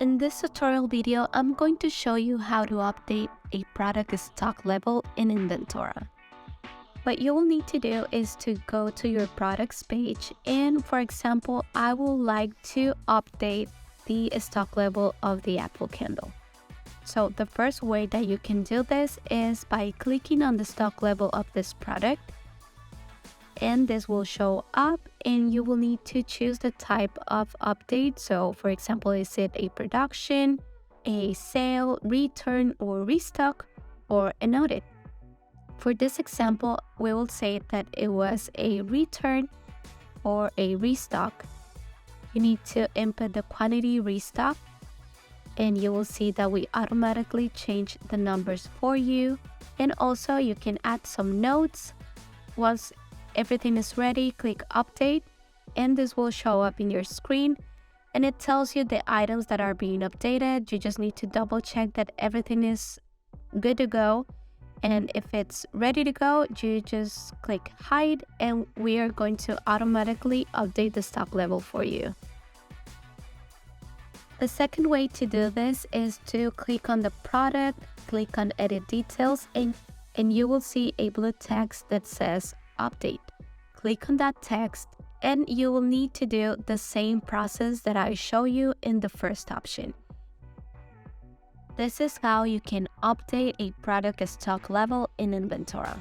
In this tutorial video, I'm going to show you how to update a product stock level in Inventora. What you will need to do is to go to your products page, and for example, I would like to update the stock level of the Apple candle. So the first way that you can do this is by clicking on the stock level of this product, and this will show up, and you will need to choose the type of update. So for example, is it a production, a sale, return or restock, or an audit? For this example, we will say that it was a return or a restock. You need to input the quantity restock, and you will see that we automatically change the numbers for you. And also you can add some notes. Once everything is ready, click update, and this will show up in your screen, and it tells you the items that are being updated. You just need to double check that everything is good to go, and if it's ready to go, you just click hide, and we are going to automatically update the stock level for you. The second way to do this is to click on the product, click on edit details, and you will see a blue text that says update. Click on that text, and you will need to do the same process that I show you in the first option. This is how you can update a product stock level in Inventora.